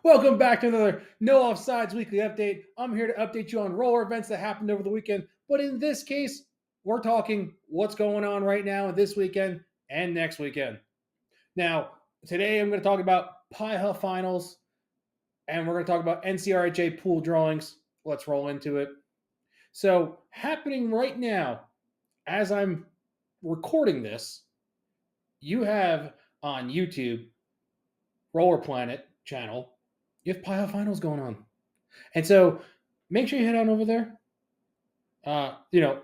Welcome back to another No Offsides Weekly Update. I'm here to update you on roller events that happened over the weekend. But in this case, we're talking what's going on right now this weekend and next weekend. Now, today I'm going to talk about PIHA finals and we're going to talk about NCRHA pool drawings. Let's roll into it. So, happening right now, as I'm recording this, you have on YouTube, Roller Planet channel, you have PIHA finals going on. And so make sure you head on over there.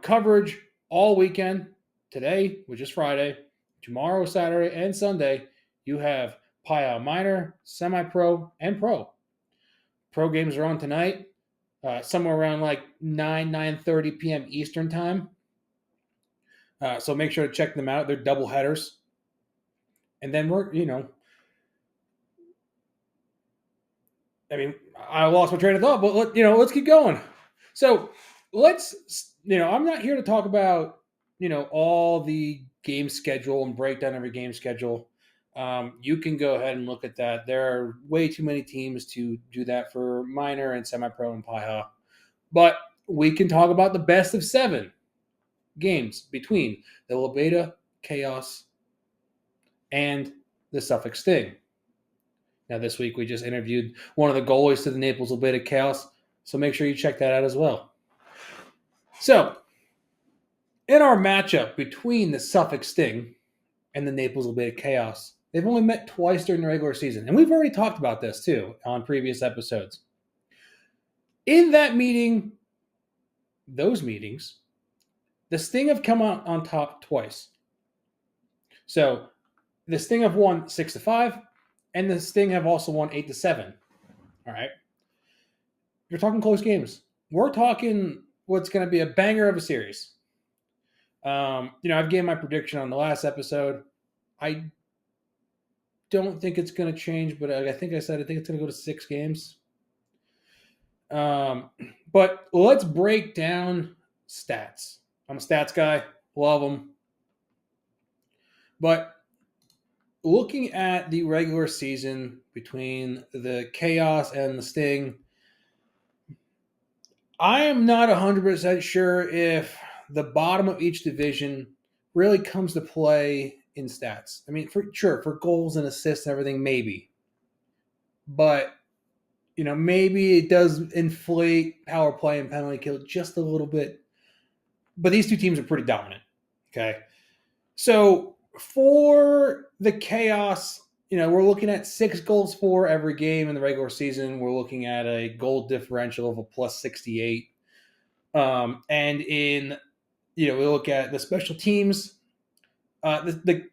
Coverage all weekend. Today, which is Friday, tomorrow, Saturday, and Sunday, you have PIHA minor, semi-pro, and pro. Pro games are on tonight, somewhere around like 9:30 p.m. Eastern time. So make sure to check them out. They're double headers. And then I lost my train of thought, but let's keep going. So I'm not here to talk about, all the game schedule and break down every game schedule. You can go ahead and look at that. There are way too many teams to do that for minor and semi-pro and PIHA. But we can talk about the best of 7 games between the Lobeta Chaos and the Suffolk Sting. Now, this week we just interviewed one of the goalies to the Naples Lobeta Chaos, so make sure you check that out as well. So, in our matchup between the Suffolk Sting and the Naples Lobeta Chaos, they've only met twice during the regular season, and we've already talked about this too on previous episodes. In those meetings, the Sting have come out on top twice. So, the Sting have won 6-5. And the Sting have also won 8-7. All right. You're talking close games. We're talking what's going to be a banger of a series. I've given my prediction on the last episode. I don't think it's going to change, but I think it's going to go to 6 games. But let's break down stats. I'm a stats guy. Love them. But looking at the regular season between the Chaos and the Sting, I am not 100% sure if the bottom of each division really comes to play in stats. I mean, for goals and assists and everything, maybe. But, maybe it does inflate power play and penalty kill just a little bit. But these two teams are pretty dominant. Okay. So for the Chaos, we're looking at 6 goals for every game in the regular season. We're looking at a goal differential of a plus 68. And we look at the special teams. The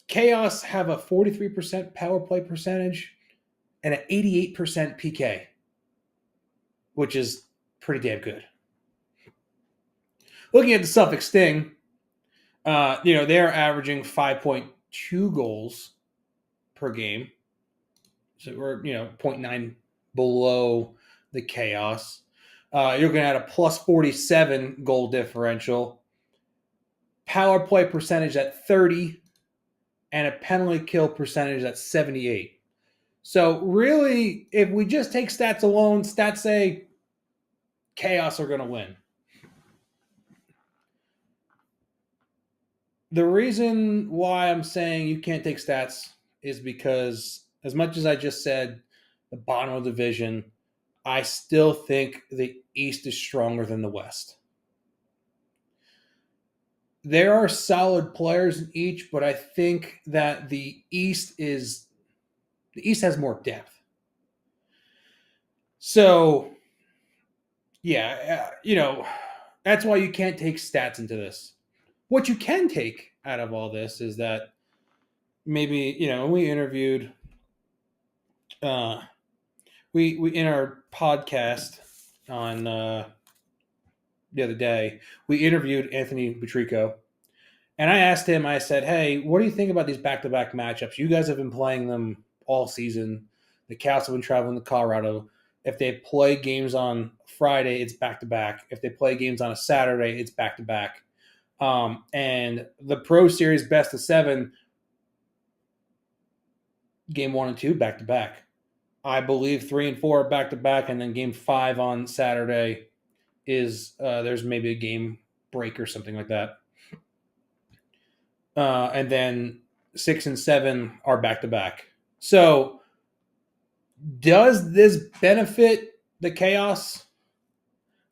Chaos have a 43% power play percentage and an 88% PK, which is pretty damn good. Looking at the Suffolk Sting, they're averaging 5.2 goals per game. So we're, 0.9 below the Chaos. You're looking at a plus 47 goal differential, power play percentage at 30, and a penalty kill percentage at 78. So really, if we just take stats alone, stats say Chaos are going to win. The reason why I'm saying you can't take stats is because, as much as I just said, the bottom of the division, I still think the East is stronger than the West. There are solid players in each, but I think that the East has more depth. So, yeah, that's why you can't take stats into this. What you can take out of all this is that maybe, we interviewed, we in our podcast on the other day, we interviewed Anthony Butrico, and I asked him, I said, hey, what do you think about these back-to-back matchups? You guys have been playing them all season. The Cavs have been traveling to Colorado. If they play games on Friday, it's back-to-back. If they play games on a Saturday, it's back-to-back. And the Pro Series best of 7, game 1 and 2, back-to-back. I believe 3 and 4 back to back, and then game 5 on Saturday is there's maybe a game break or something like that. And then 6 and 7 are back to back. So, does this benefit the chaos?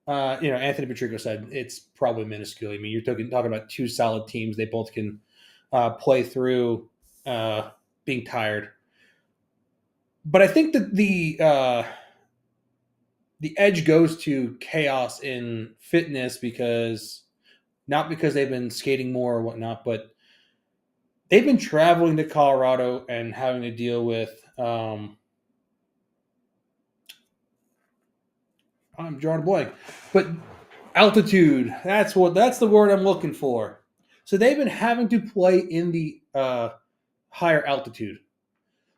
Anthony Patrico said it's probably minuscule. I mean, you're talking about two solid teams. They both can play through being tired. But I think that the edge goes to chaos in fitness not because they've been skating more or whatnot, but they've been traveling to Colorado and having to deal with. I'm drawing a blank, but altitude. That's the word I'm looking for. So they've been having to play in the higher altitude.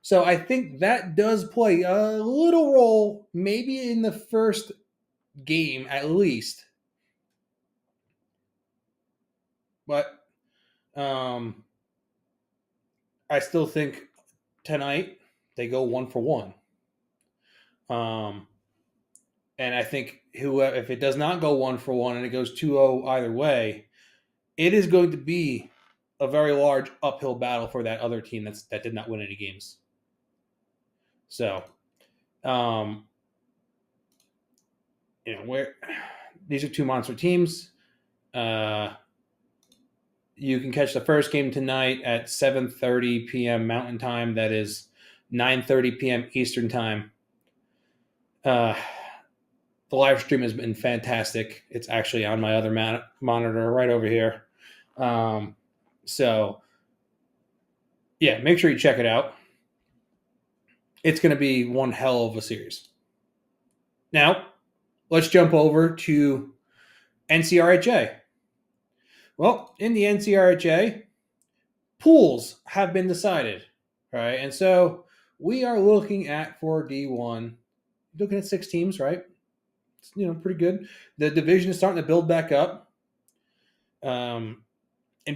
So I think that does play a little role, maybe in the first game at least. But I still think tonight they go 1-for-1. And I think if it does not go 1-for-1 and it goes 2-0 either way, it is going to be a very large uphill battle for that other team that did not win any games. So, where these are two monster teams. You can catch the first game tonight at 7:30 p.m. Mountain Time. That is 9:30 p.m. Eastern Time. The live stream has been fantastic. It's actually on my other monitor right over here. So, yeah, make sure you check it out. It's going to be one hell of a series. Now, let's jump over to NCRHA. Well, in the NCRHA, pools have been decided, right? And so we are looking at, for D1, looking at 6 teams, right? It's, pretty good. The division is starting to build back up. In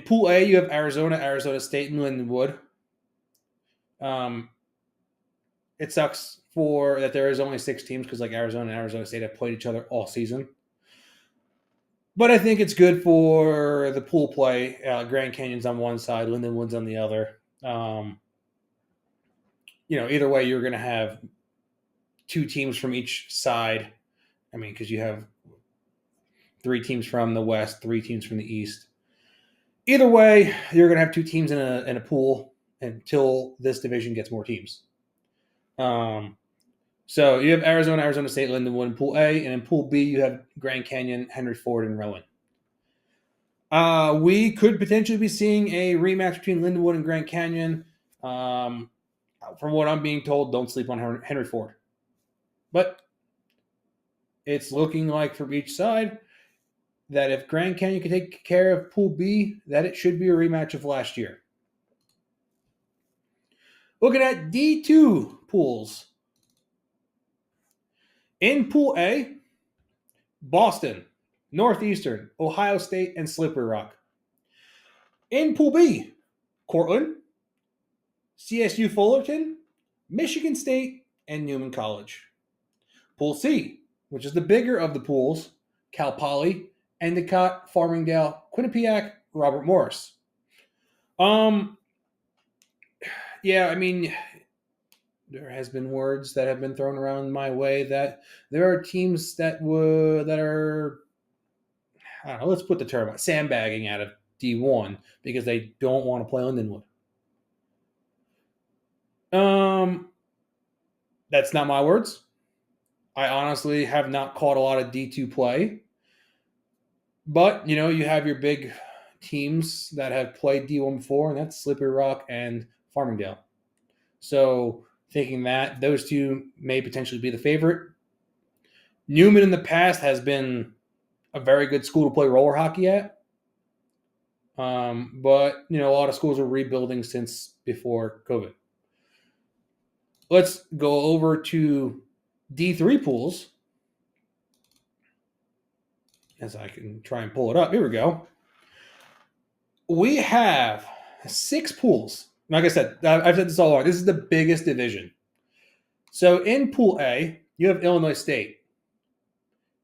Pool A, you have Arizona, Arizona State, and Lindenwood. It sucks that there is only 6 teams because Arizona and Arizona State have played each other all season. But I think it's good for the pool play. Grand Canyon's on one side, Lindenwood's on the other. Either way, you're going to have 2 teams from each side. I mean, because you have 3 teams from the West, 3 teams from the East. Either way, you're going to have 2 teams in a pool until this division gets more teams. So you have Arizona, Arizona State, Lindenwood in Pool A, and in Pool B you have Grand Canyon, Henry Ford, and Rowan. We could potentially be seeing a rematch between Lindenwood and Grand Canyon. From what I'm being told, don't sleep on Henry Ford. But it's looking like from each side that if Grand Canyon can take care of Pool B, that it should be a rematch of last year. Looking at D2 pools. In Pool A, Boston, Northeastern, Ohio State, and Slippery Rock. In Pool B, Cortland, CSU Fullerton, Michigan State, and Newman College. Pool C, which is the bigger of the pools, Cal Poly, Endicott, Farmingdale, Quinnipiac, Robert Morris. Yeah, I mean, there has been words that have been thrown around my way that there are teams that are, I don't know, let's put the term sandbagging out of D1 because they don't want to play Lindenwood. That's not my words. I honestly have not caught a lot of D2 play. But, you have your big teams that have played D1 before, and that's Slippery Rock and Farmingdale. So, thinking that those 2 may potentially be the favorite. Newman in the past has been a very good school to play roller hockey at. But, a lot of schools are rebuilding since before COVID. Let's go over to D3 pools. As I can try and pull it up. Here we go. We have 6 pools. Like I said, I've said this all along. This is the biggest division. So in Pool A, you have Illinois State.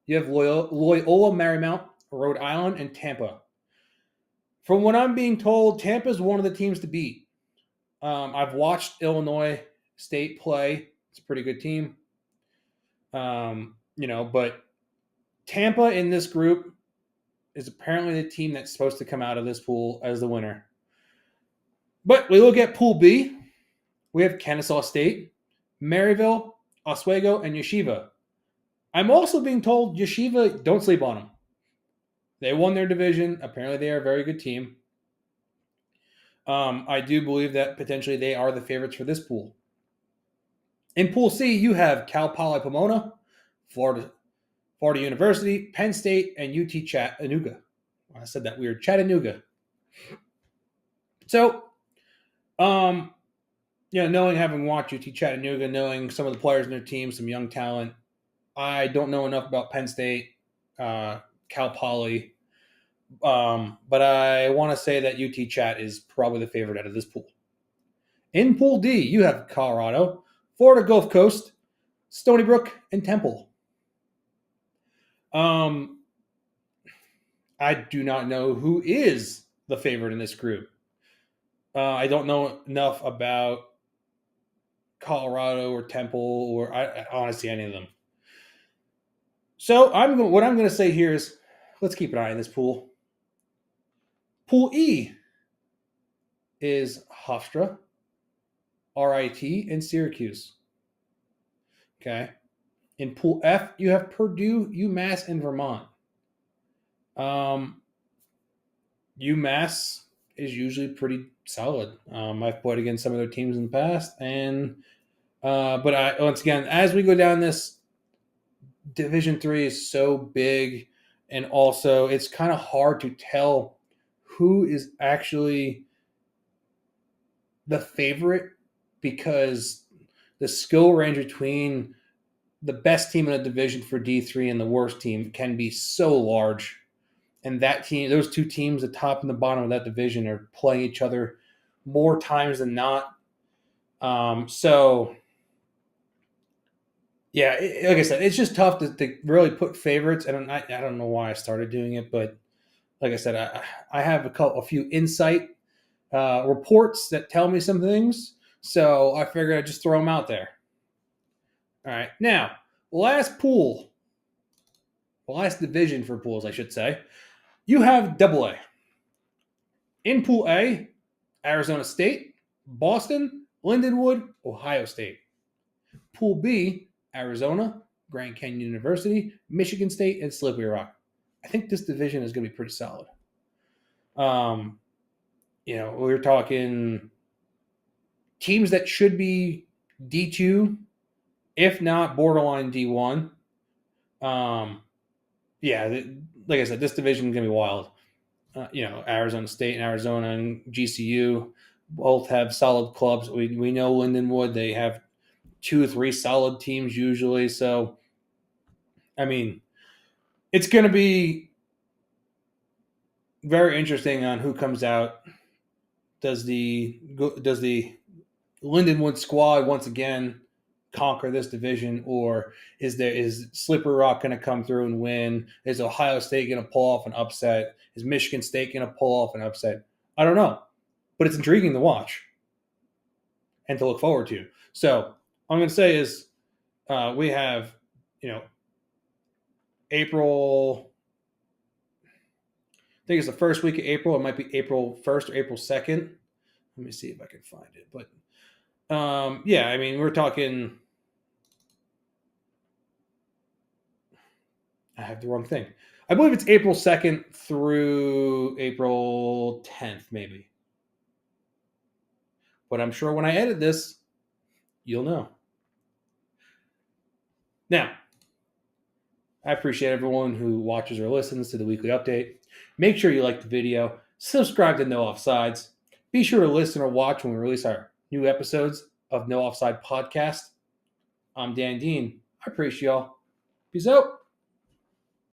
You have Loyola Marymount, Rhode Island, and Tampa. From what I'm being told, Tampa is one of the teams to beat. I've watched Illinois State play. It's a pretty good team. But Tampa in this group is apparently the team that's supposed to come out of this pool as the winner. But we look at Pool B. We have Kennesaw State, Maryville, Oswego, and Yeshiva. I'm also being told Yeshiva, don't sleep on them. They won their division. Apparently, they are a very good team. I do believe that potentially they are the favorites for this pool. In Pool C, you have Cal Poly Pomona, Florida University, Penn State, and UT Chattanooga. I said that weird. Chattanooga. So, knowing having watched UT Chattanooga, knowing some of the players in their team, some young talent, I don't know enough about Penn State, Cal Poly, but I want to say that UT Chat is probably the favorite out of this pool. In Pool D, you have Colorado, Florida Gulf Coast, Stony Brook, and Temple. I do not know who is the favorite in this group. I don't know enough about Colorado or Temple or I honestly any of them. So what I'm going to say here is let's keep an eye on this pool. Pool E is Hofstra, RIT, and Syracuse. Okay. In Pool F, you have Purdue, UMass, and Vermont. UMass is usually pretty solid. I've played against some of their teams in the past, but once again, as we go down this, Division III is so big, and also it's kind of hard to tell who is actually the favorite because the skill range between the best team in a division for D3 and the worst team can be so large. And those two teams, the top and the bottom of that division, are playing each other more times than not. Like I said, it's just tough to really put favorites. And I don't know why I started doing it, but like I said, I have a few insight reports that tell me some things. So I figured I'd just throw them out there. All right. Now, last division for pools, I should say. You have AA. In Pool A, Arizona State, Boston, Lindenwood, Ohio State. Pool B, Arizona, Grand Canyon University, Michigan State, and Slippery Rock. I think this division is going to be pretty solid. We're talking teams that should be D2, if not borderline D1. Like I said, this division is going to be wild. Arizona State and Arizona and GCU both have solid clubs. We know Lindenwood, they have 2 or 3 solid teams usually. So, it's going to be very interesting on who comes out. Does the Lindenwood squad once again conquer this division, or is Slippery Rock going to come through and win? Is Ohio State going to pull off an upset? Is Michigan State going to pull off an upset? I don't know, but it's intriguing to watch and to look forward to. So all I'm going to say is we have, April. I think it's the first week of April. It might be April 1st or April 2nd. Let me see if I can find it. But we're talking. I have the wrong thing. I believe it's April 2nd through April 10th, maybe. But I'm sure when I edit this, you'll know. Now, I appreciate everyone who watches or listens to the weekly update. Make sure you like the video. Subscribe to No Offsides. Be sure to listen or watch when we release our new episodes of No Offside Podcast. I'm Dan Dean. I appreciate y'all. Peace out.